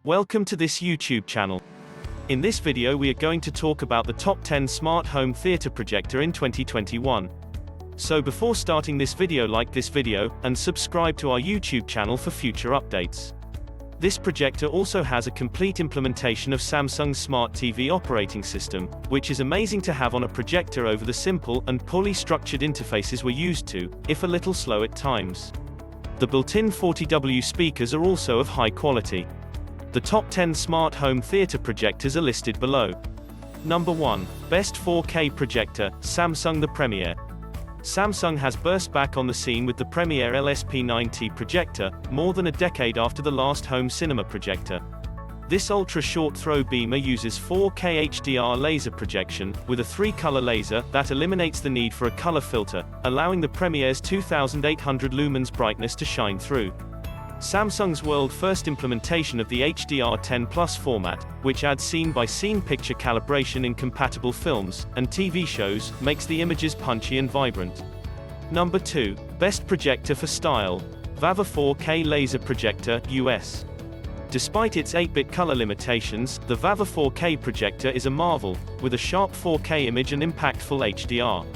Welcome to this YouTube channel. In this video we are going to talk about the top 10 smart home theater projector in 2021. So before starting this video, like this video, and subscribe to our YouTube channel for future updates. This projector also has a complete implementation of Samsung's Smart TV operating system, which is amazing to have on a projector over the simple and poorly structured interfaces we're used to, if a little slow at times. The built-in 40W speakers are also of high quality. The top 10 smart home theater projectors are listed below. Number 1. Best 4K projector, Samsung The Premier. Samsung has burst back on the scene with the Premier LSP9T projector, more than a decade after the last home cinema projector. This ultra-short throw beamer uses 4K HDR laser projection, with a 3-color laser that eliminates the need for a color filter, allowing the Premier's 2800 lumens brightness to shine through. Samsung's world-first implementation of the HDR10 Plus format, which adds scene-by-scene picture calibration in compatible films and TV shows, makes the images punchy and vibrant. Number 2. Best projector for style. VAVA 4K laser projector, US. Despite its 8-bit color limitations, the VAVA 4K projector is a marvel, with a sharp 4K image and impactful HDR.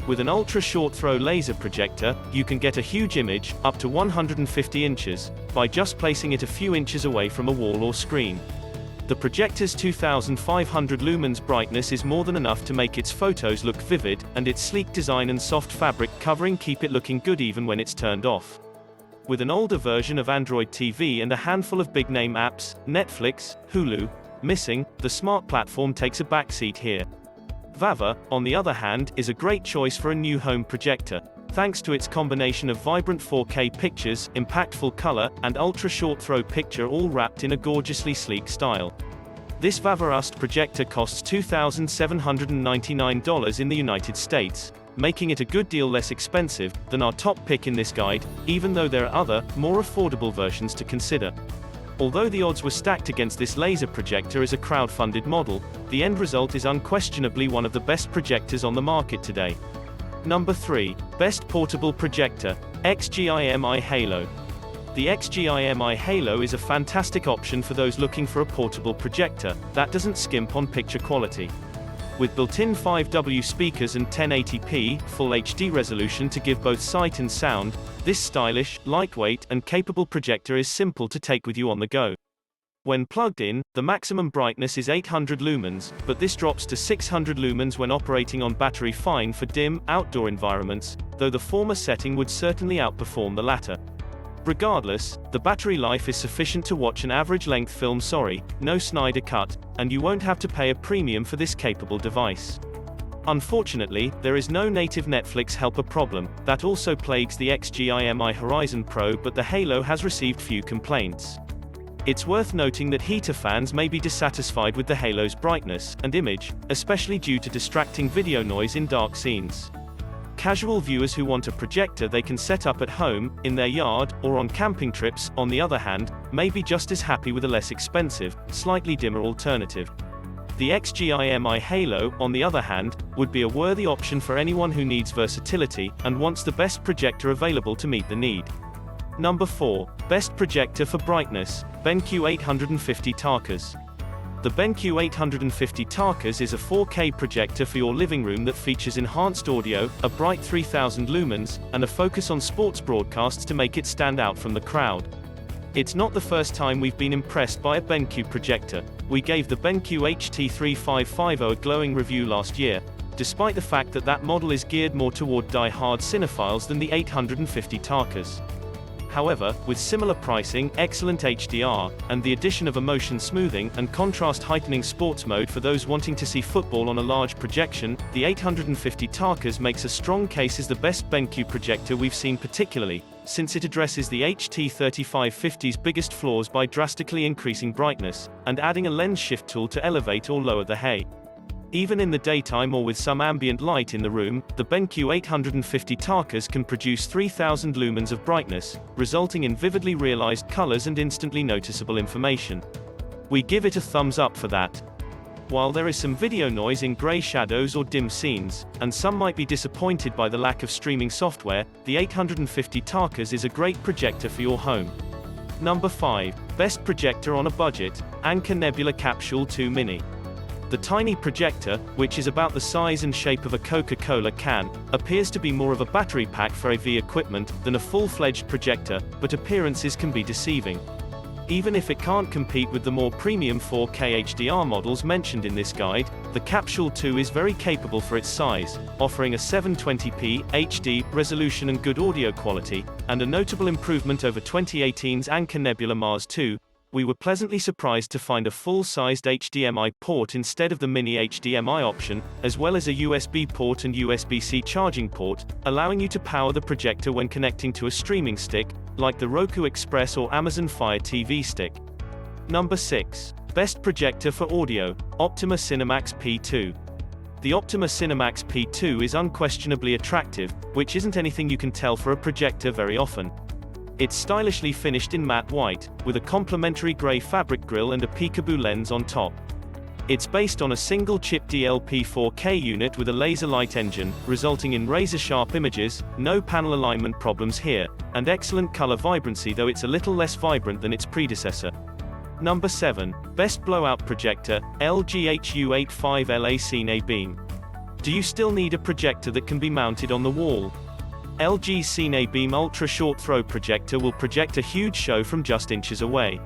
With an ultra-short throw laser projector, you can get a huge image, up to 150 inches, by just placing it a few inches away from a wall or screen. The projector's 2500 lumens brightness is more than enough to make its photos look vivid, and its sleek design and soft fabric covering keep it looking good even when it's turned off. With an older version of Android TV and a handful of big-name apps, Netflix, Hulu, missing, the smart platform takes a backseat here. VAVA, on the other hand, is a great choice for a new home projector, thanks to its combination of vibrant 4K pictures, impactful color, and ultra-short throw picture, all wrapped in a gorgeously sleek style. This VAVA projector costs $2,799 in the United States, making it a good deal less expensive than our top pick in this guide, even though there are other, more affordable versions to consider. Although the odds were stacked against this laser projector as a crowd-funded model, the end result is unquestionably one of the best projectors on the market today. Number 3. Best portable projector, XGIMI Halo. The XGIMI Halo is a fantastic option for those looking for a portable projector that doesn't skimp on picture quality. With built-in 5W speakers and 1080p Full HD resolution to give both sight and sound, this stylish, lightweight, and capable projector is simple to take with you on the go. When plugged in, the maximum brightness is 800 lumens, but this drops to 600 lumens when operating on battery, fine for dim, outdoor environments, though the former setting would certainly outperform the latter. Regardless, the battery life is sufficient to watch an average-length film, no Snyder Cut, and you won't have to pay a premium for this capable device. Unfortunately, there is no native Netflix helper problem, that also plagues the XGIMI Horizon Pro, but the Halo has received few complaints. It's worth noting that heater fans may be dissatisfied with the Halo's brightness and image, especially due to distracting video noise in dark scenes. Casual viewers who want a projector they can set up at home, in their yard, or on camping trips, on the other hand, may be just as happy with a less expensive, slightly dimmer alternative. The XGIMI Halo, on the other hand, would be a worthy option for anyone who needs versatility, and wants the best projector available to meet the need. Number 4. Best projector for brightness, BenQ 850 Tarkas. The BenQ 850 Tarkas is a 4K projector for your living room that features enhanced audio, a bright 3000 lumens, and a focus on sports broadcasts to make it stand out from the crowd. It's not the first time we've been impressed by a BenQ projector. We gave the BenQ HT3550 a glowing review last year, despite the fact that that model is geared more toward die-hard cinephiles than the 850 Tarkas. However, with similar pricing, excellent HDR, and the addition of a motion smoothing and contrast heightening sports mode for those wanting to see football on a large projection, the 850 Tarkas makes a strong case as the best BenQ projector we've seen, particularly since it addresses the HT3550's biggest flaws by drastically increasing brightness and adding a lens shift tool to elevate or lower the hay. Even in the daytime or with some ambient light in the room, the BenQ 850 Tarkas can produce 3000 lumens of brightness, resulting in vividly realized colors and instantly noticeable information. We give it a thumbs up for that. While there is some video noise in gray shadows or dim scenes, and some might be disappointed by the lack of streaming software, the 850 Tarkas is a great projector for your home. Number 5. Best projector on a budget, Anker Nebula Capsule 2 Mini. The tiny projector, which is about the size and shape of a Coca-Cola can, appears to be more of a battery pack for AV equipment than a full-fledged projector, but appearances can be deceiving. Even if it can't compete with the more premium 4K HDR models mentioned in this guide, the Capsule 2 is very capable for its size, offering a 720p HD resolution and good audio quality, and a notable improvement over 2018's Anker Nebula Mars 2. We were pleasantly surprised to find a full-sized HDMI port instead of the mini HDMI option, as well as a USB port and USB-C charging port, allowing you to power the projector when connecting to a streaming stick, like the Roku Express or Amazon Fire TV stick. Number 6. Best projector for audio, Optima Cinemax P2. The Optima Cinemax P2 is unquestionably attractive, which isn't anything you can tell for a projector very often. It's stylishly finished in matte white, with a complementary grey fabric grille and a peekaboo lens on top. It's based on a single-chip DLP 4K unit with a laser light engine, resulting in razor-sharp images, no panel alignment problems here, and excellent color vibrancy, though it's a little less vibrant than its predecessor. Number 7. Best blowout projector, LG HU85LA Cine Beam. Do you still need a projector that can be mounted on the wall? LG's Cine Beam Ultra Short Throw projector will project a huge show from just inches away.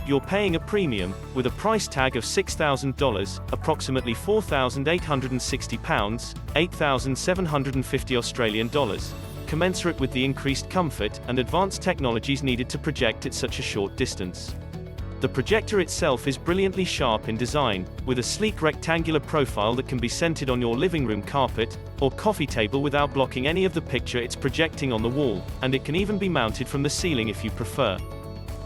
You're paying a premium, with a price tag of $6,000, approximately £4,860, $8,750 commensurate with the increased comfort and advanced technologies needed to project at such a short distance. The projector itself is brilliantly sharp in design, with a sleek rectangular profile that can be centered on your living room carpet or coffee table without blocking any of the picture it's projecting on the wall, and it can even be mounted from the ceiling if you prefer.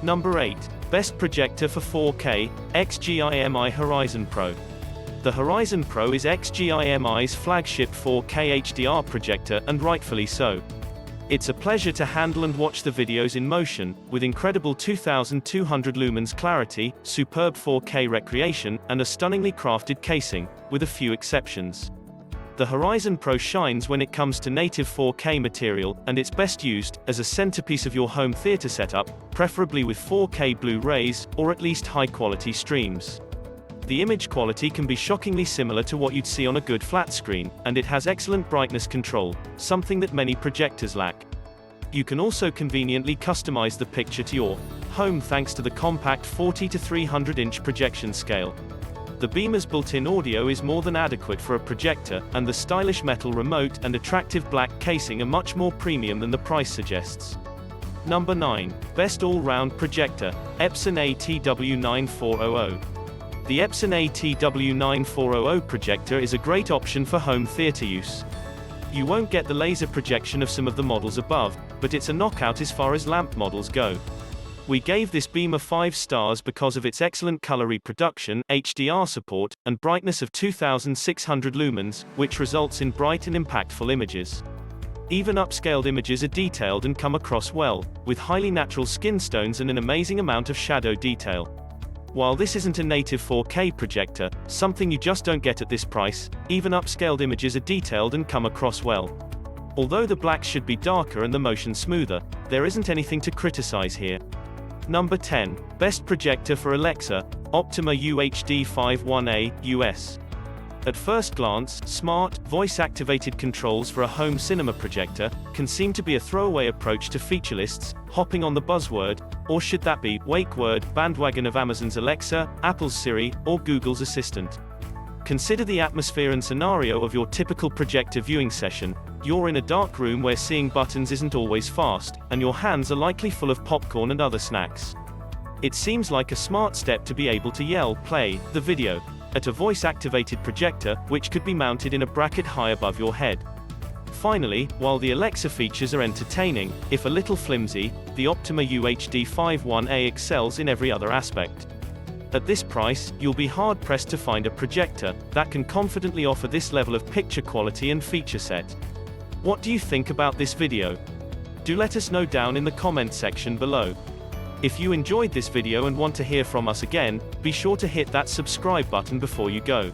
Number 8. Best projector for 4K, XGIMI Horizon Pro. The Horizon Pro is XGIMI's flagship 4K HDR projector, and rightfully so. It's a pleasure to handle and watch the videos in motion, with incredible 2200 lumens clarity, superb 4K recreation, and a stunningly crafted casing, with a few exceptions. The Horizon Pro shines when it comes to native 4K material, and it's best used as a centerpiece of your home theater setup, preferably with 4K Blu-rays, or at least high-quality streams. The image quality can be shockingly similar to what you'd see on a good flat screen, and it has excellent brightness control, something that many projectors lack. You can also conveniently customize the picture to your home thanks to the compact 40 to 300-inch projection scale. The beamer's built-in audio is more than adequate for a projector, and the stylish metal remote and attractive black casing are much more premium than the price suggests. Number 9. Best all-round projector, Epson ATW9400. The Epson ATW9400 projector is a great option for home theater use. You won't get the laser projection of some of the models above, but it's a knockout as far as lamp models go. We gave this beamer 5 stars because of its excellent color reproduction, HDR support, and brightness of 2600 lumens, which results in bright and impactful images. Even upscaled images are detailed and come across well, with highly natural skin tones and an amazing amount of shadow detail. While this isn't a native 4K projector, something you just don't get at this price, even upscaled images are detailed and come across well. Although the blacks should be darker and the motion smoother, there isn't anything to criticize here. Number 10. Best projector for Alexa, Optima UHD51A, US. At first glance, smart, voice-activated controls for a home cinema projector can seem to be a throwaway approach to feature lists, hopping on the buzzword, or should that be, wake word, bandwagon of Amazon's Alexa, Apple's Siri, or Google's Assistant. Consider the atmosphere and scenario of your typical projector viewing session. You're in a dark room where seeing buttons isn't always fast, and your hands are likely full of popcorn and other snacks. It seems like a smart step to be able to yell, "Play the video," at a voice-activated projector, which could be mounted in a bracket high above your head. Finally, while the Alexa features are entertaining, if a little flimsy, the Optima UHD51A excels in every other aspect. At this price, you'll be hard-pressed to find a projector that can confidently offer this level of picture quality and feature set. What do you think about this video? Do let us know down in the comment section below. If you enjoyed this video and want to hear from us again, be sure to hit that subscribe button before you go.